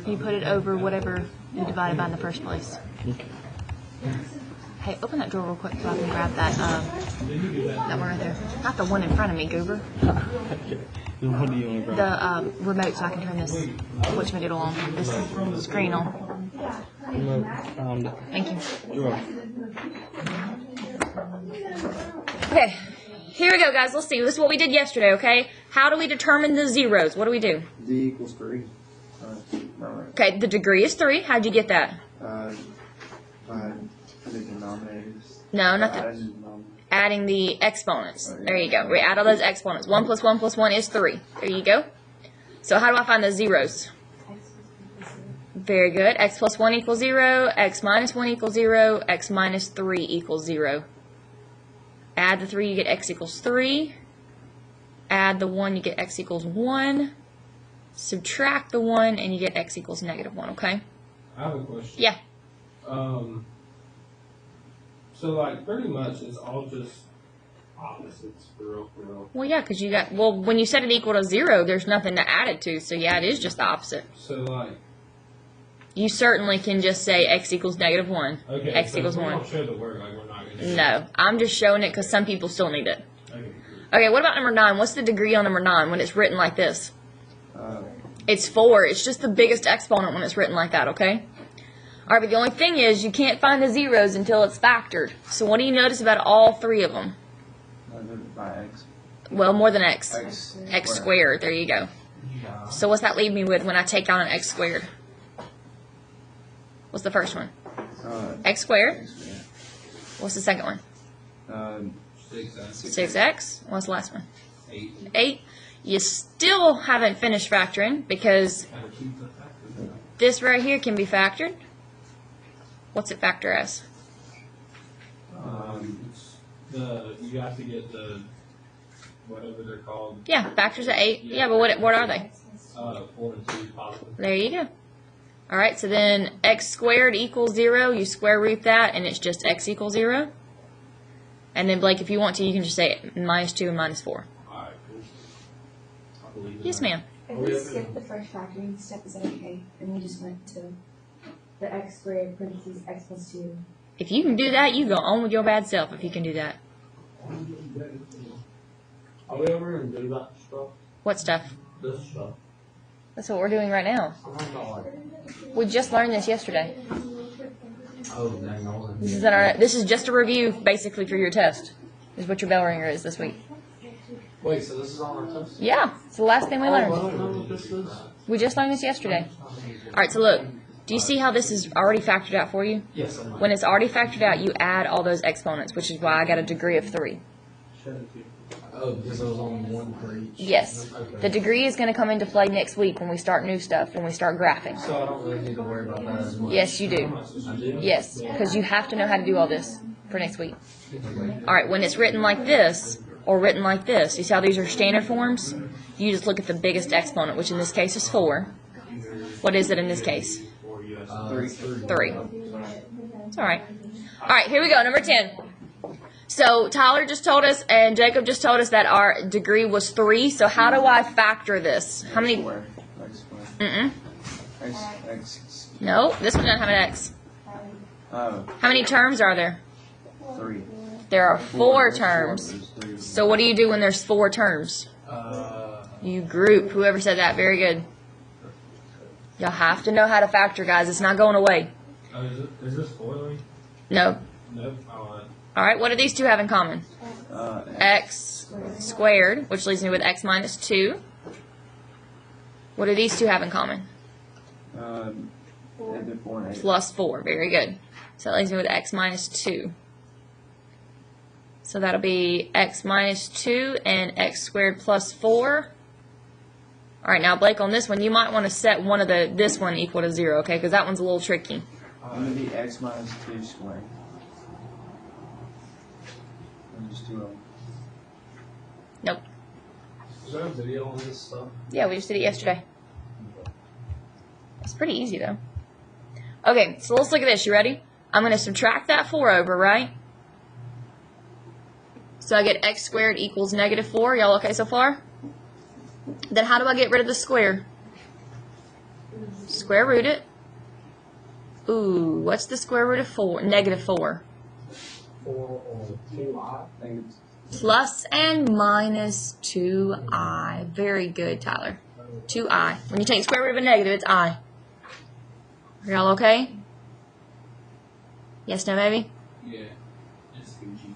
You put it over whatever you divided by in the first place. Hey, open that drawer real quick so I can grab that one right there. Not the one in front of me, Goober. What do you want to grab? The remote so I can turn this whatchamadoodle on. This screen on. Found it. Thank you. You're welcome. Okay, here we go, guys. Let's see. This is what we did yesterday, okay? How do we determine the zeros? What do we do? D equals 3. Okay, the degree is 3. How'd you get that? By the denominators. No, not the... Adding the exponents. There you go. We add all those exponents. 1 plus 1 plus 1 is 3. There you go. So how do I find the zeros? Very good. X plus 1 equals 0. X minus 1 equals 0. X minus 3 equals 0. Add the 3, you get x equals 3. Add the 1, you get x equals 1. Subtract the 1, and you get x equals negative 1, okay? I have a question. Yeah. So, like, pretty much it's all just opposites for real. Well, yeah, because you got, well, when you set it equal to 0, there's nothing to add it to, so yeah, it is just the opposite. So, like... You certainly can just say x equals negative 1. Okay, X so equals we 1. don't show the word, like, we're not going to... No, I'm just showing it because some people still need it. Okay. Okay, what about number 9? What's the degree on number 9 when it's written like this? 4. It's 4. It's just the biggest exponent when it's written like that, okay? Alright, but the only thing is you can't find the zeros until it's factored. So what do you notice about all 3 of them? By x. Well, more than x. X squared. There you go. So what's that leave me with when I take out an x squared? What's the first one? X squared. What's the second one? 6x. What's the last one? 8. You still haven't finished factoring because this right here can be factored. What's it factor as? You have to get the whatever they're called. Yeah, factors at 8. Yeah, but what are they? 4 and 2 positive. There you go. All right, so then x squared equals 0. You square root that, and it's just x equals 0. And then, Blake, if you want to, you can just say minus 2 and minus 4. All right, cool. I believe in Yes, that. ma'am. If we skipped the first factoring step, is that okay? And we just went to the x squared parentheses x plus 2. If you can do that, you go on with your bad self if you can do that. Are we ever going to do that stuff? What stuff? This stuff? That's what we're doing right now. I'm not like, We just learned this yesterday. oh, dang, I wasn't. This is just a review, basically, for your test. Is what your bell ringer is this week. Wait, so this is on our test? Yeah, it's the last thing we I learned. don't know what this is. We just learned this yesterday. All right, so look. Do you see how this is already factored out for you? Yes, I know. When it's already factored out, you add all those exponents, which is why I got a degree of 3. Oh, because it was only 1 for each? Yes. Okay. The degree is going to come into play next week when we start new stuff, when we start graphing. So I don't really need to worry about that as much? Yes, you do. I do? Yes, because you have to know how to do all this for next week. All right, when it's written like this or written like this, you see how these are standard forms? You just look at the biggest exponent, which in this case is 4. What is it in this case? 3. It's all right. All right, here we go, number 10. So Tyler just told us and Jacob just told us that our degree was 3. So how do I factor this? How many? Mm-mm. X. No, this one doesn't have an x. Oh, How many terms are there? 3. There are 4 terms. So what do you do when there's 4 terms? You group. Whoever said that, very good. Y'all have to know how to factor, guys. It's not going away. Oh, is this foiling? No. Nope. All All right, what do these two have in common? X squared, which leaves me with x minus 2. What do these two have in common? 4 and 8. Plus 4. Very good. So that leaves me with x minus 2. So that'll be x minus 2 and x squared plus 4. All right, now, Blake, on this one, you might want to set one of this one equal to 0, okay? Because that one's a little tricky. I'm going to be x minus 2 squared. And just 2 of them. Nope. Is there a video on this stuff? Yeah, we just did it yesterday. It's pretty easy, though. Okay, so let's look at this. You ready? I'm going to subtract that 4 over, right? So I get x squared equals negative 4. Y'all okay so far? Then how do I get rid of the square? Square root it. Ooh, what's the square root of 4? Negative 4. 4 or 2i. I think it's Plus and minus 2i. Very good, Tyler. 2i. When you take the square root of a negative, it's I. Are y'all okay? Yes, no, maybe? Yeah. It's Gucci.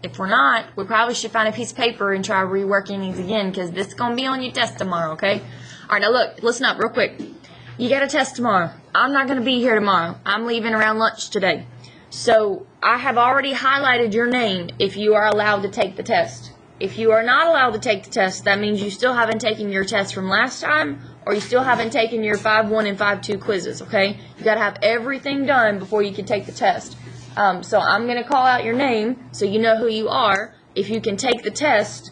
If we're not, we probably should find a piece of paper and try reworking these again, because this is going to be on your test tomorrow, okay? All right, now look, listen up real quick. You got a test tomorrow. I'm not going to be here tomorrow. I'm leaving around lunch today. So I have already highlighted your name if you are allowed to take the test. If you are not allowed to take the test, that means you still haven't taken your test from last time, or you still haven't taken your 5-1 and 5-2 quizzes, okay? You got to have everything done before you can take the test. So I'm going to call out your name so you know who you are if you can take the test.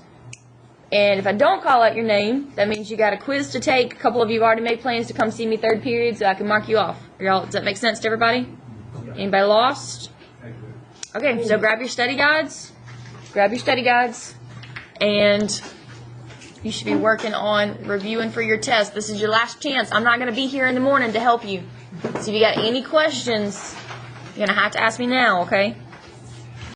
And if I don't call out your name, that means you got a quiz to take. A couple of you have already made plans to come see me third period so I can mark you off. Y'all, does that make sense to everybody? Anybody lost? Okay, so grab your study guides. Grab your study guides. And you should be working on reviewing for your test. This is your last chance. I'm not going to be here in the morning to help you. So if you got any questions, you're going to have to ask me now, okay?